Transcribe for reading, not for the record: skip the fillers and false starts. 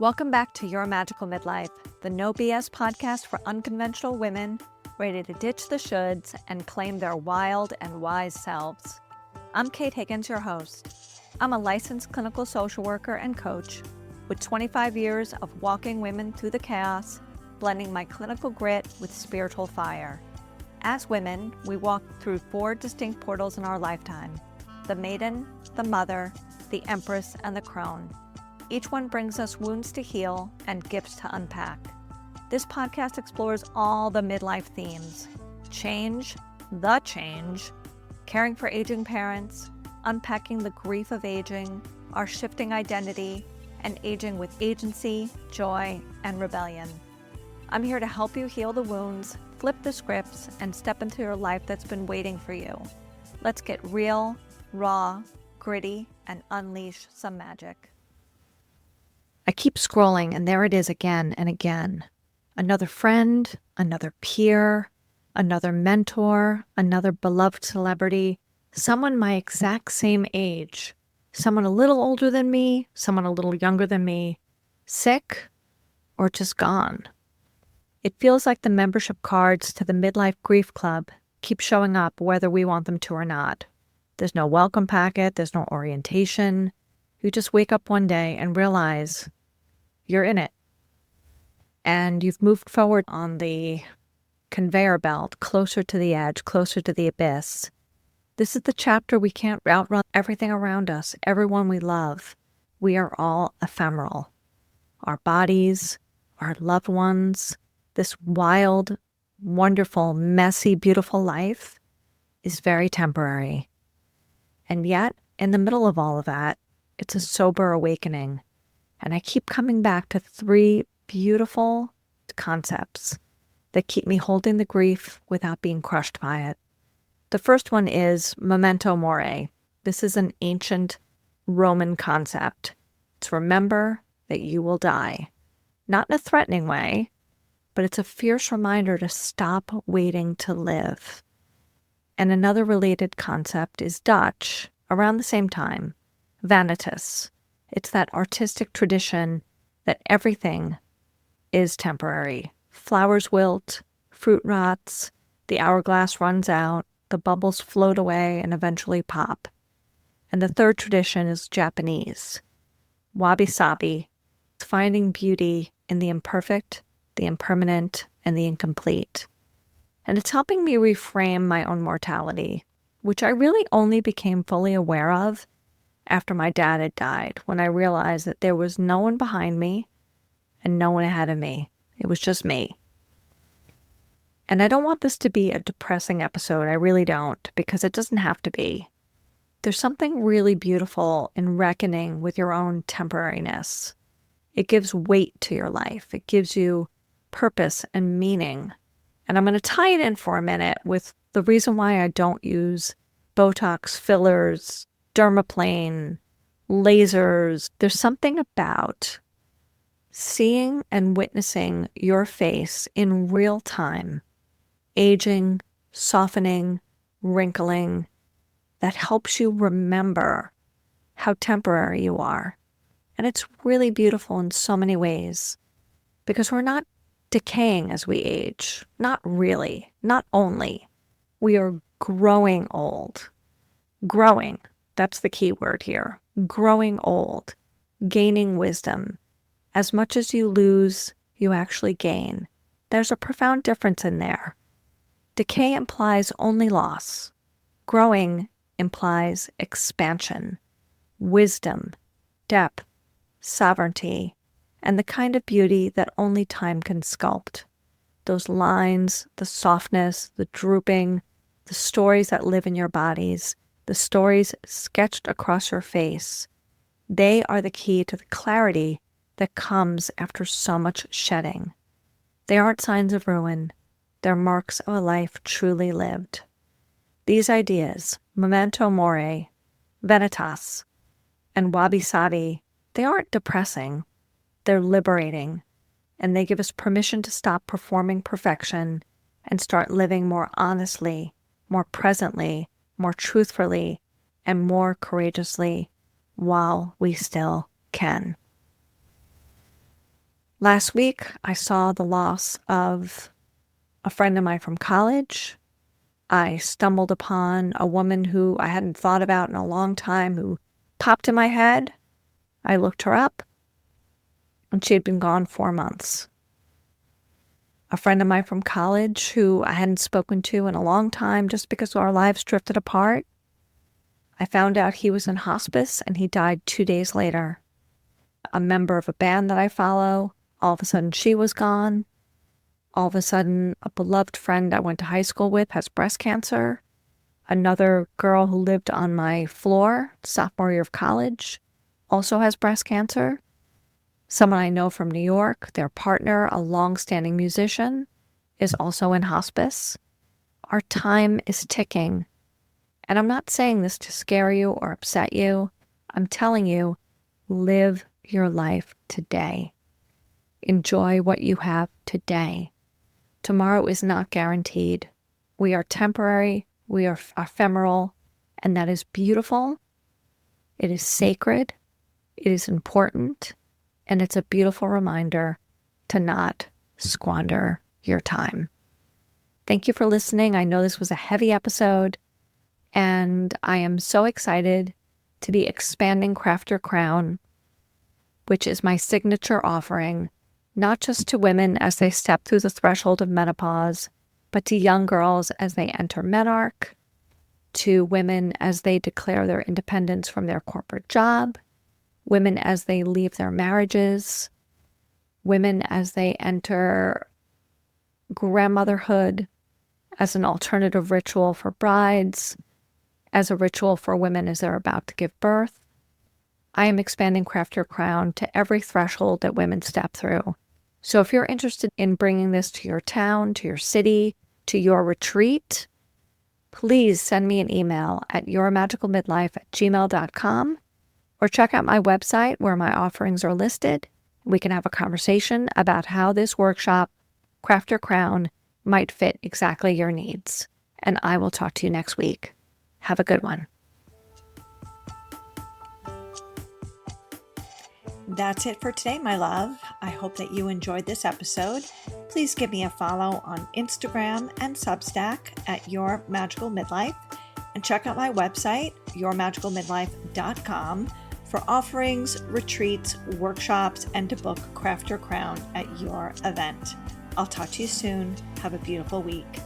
Welcome back to Your Magical Midlife, the no BS podcast for unconventional women ready to ditch the shoulds and claim their wild and wise selves. I'm Kate Higgins, your host. I'm a licensed clinical social worker and coach with 25 years of walking women through the chaos, blending my clinical grit with spiritual fire. As women, we walk through 4 distinct portals in our lifetime: the maiden, the mother, the empress, and the crone. Each one brings us wounds to heal and gifts to unpack. This podcast explores all the midlife themes: change, the change, caring for aging parents, unpacking the grief of aging, our shifting identity, and aging with agency, joy, and rebellion. I'm here to help you heal the wounds, flip the scripts, and step into your life that's been waiting for you. Let's get real, raw, gritty, and unleash some magic. I keep scrolling, and there it is again and again. Another friend, another peer, another mentor, another beloved celebrity, someone my exact same age, someone a little older than me, someone a little younger than me, sick or just gone. It feels like the membership cards to the Midlife Grief Club keep showing up whether we want them to or not. There's no welcome packet, there's no orientation. You just wake up one day and realize you're in it. And you've moved forward on the conveyor belt, closer to the edge, closer to the abyss. This is the chapter we can't outrun everything around us, everyone we love. We are all ephemeral. Our bodies, our loved ones, this wild, wonderful, messy, beautiful life is very temporary. And yet, in the middle of all of that, it's a sober awakening. And I keep coming back to 3 beautiful concepts that keep me holding the grief without being crushed by it. The first one is Memento Mori. This is an ancient Roman concept. It's remember that you will die. Not in a threatening way, but it's a fierce reminder to stop waiting to live. And another related concept is Dutch, around the same time, Vanitas. It's that artistic tradition that everything is temporary. Flowers wilt, fruit rots, the hourglass runs out, the bubbles float away and eventually pop. And the third tradition is Japanese. Wabi-Sabi, finding beauty in the imperfect, the impermanent, and the incomplete. And it's helping me reframe my own mortality, which I really only became fully aware of after my dad had died, when I realized that there was no one behind me and no one ahead of me. It was just me. And I don't want this to be a depressing episode. I really don't, because it doesn't have to be. There's something really beautiful in reckoning with your own temporariness. It gives weight to your life. It gives you purpose and meaning. And I'm going to tie it in for a minute with the reason why I don't use Botox, fillers, dermaplane, lasers. There's something about seeing and witnessing your face in real time, aging, softening, wrinkling, that helps you remember how temporary you are. And it's really beautiful in so many ways, because we're not decaying as we age. Not really, not only. We are growing old. Growing. That's the key word here. Growing old, gaining wisdom. As much as you lose, you actually gain. There's a profound difference in there. Decay implies only loss. Growing implies expansion, wisdom, depth, sovereignty, and the kind of beauty that only time can sculpt. Those lines, the softness, the drooping, the stories that live in your bodies, the stories sketched across your face, they are the key to the clarity that comes after so much shedding. They aren't signs of ruin. They're marks of a life truly lived. These ideas, Memento Mori, Vanitas, and Wabi-Sabi, they aren't depressing. They're liberating, and they give us permission to stop performing perfection and start living more honestly, more presently, more truthfully, and more courageously while we still can. Last week, I saw the loss of a friend of mine from college. I stumbled upon a woman who I hadn't thought about in a long time who popped in my head. I looked her up, and she had been gone 4 months. A friend of mine from college who I hadn't spoken to in a long time just because our lives drifted apart. I found out he was in hospice and he died 2 days later. A member of a band that I follow, all of a sudden she was gone. All of a sudden, a beloved friend I went to high school with has breast cancer. Another girl who lived on my floor, sophomore year of college, also has breast cancer. Someone I know from New York, their partner, a long-standing musician, is also in hospice. Our time is ticking. And I'm not saying this to scare you or upset you. I'm telling you, live your life today. Enjoy what you have today. Tomorrow is not guaranteed. We are temporary, we are ephemeral, and that is beautiful. It is sacred, it is important, and it's a beautiful reminder to not squander your time. Thank you for listening. I know this was a heavy episode, and I am so excited to be expanding Craft Your Crown, which is my signature offering, not just to women as they step through the threshold of menopause, but to young girls as they enter menarche, to women as they declare their independence from their corporate job, women as they leave their marriages, women as they enter grandmotherhood as an alternative ritual for brides, as a ritual for women as they're about to give birth. I am expanding Craft Your Crown to every threshold that women step through. So if you're interested in bringing this to your town, to your city, to your retreat, please send me an email at yourmagicalmidlife@gmail.com or check out my website where my offerings are listed. We can have a conversation about how this workshop, Craft Your Crown, might fit exactly your needs. And I will talk to you next week. Have a good one. That's it for today, my love. I hope that you enjoyed this episode. Please give me a follow on Instagram and Substack at Your Magical Midlife, and check out my website, yourmagicalmidlife.com, for offerings, retreats, workshops, and to book Craft Your Crown at your event. I'll talk to you soon. Have a beautiful week.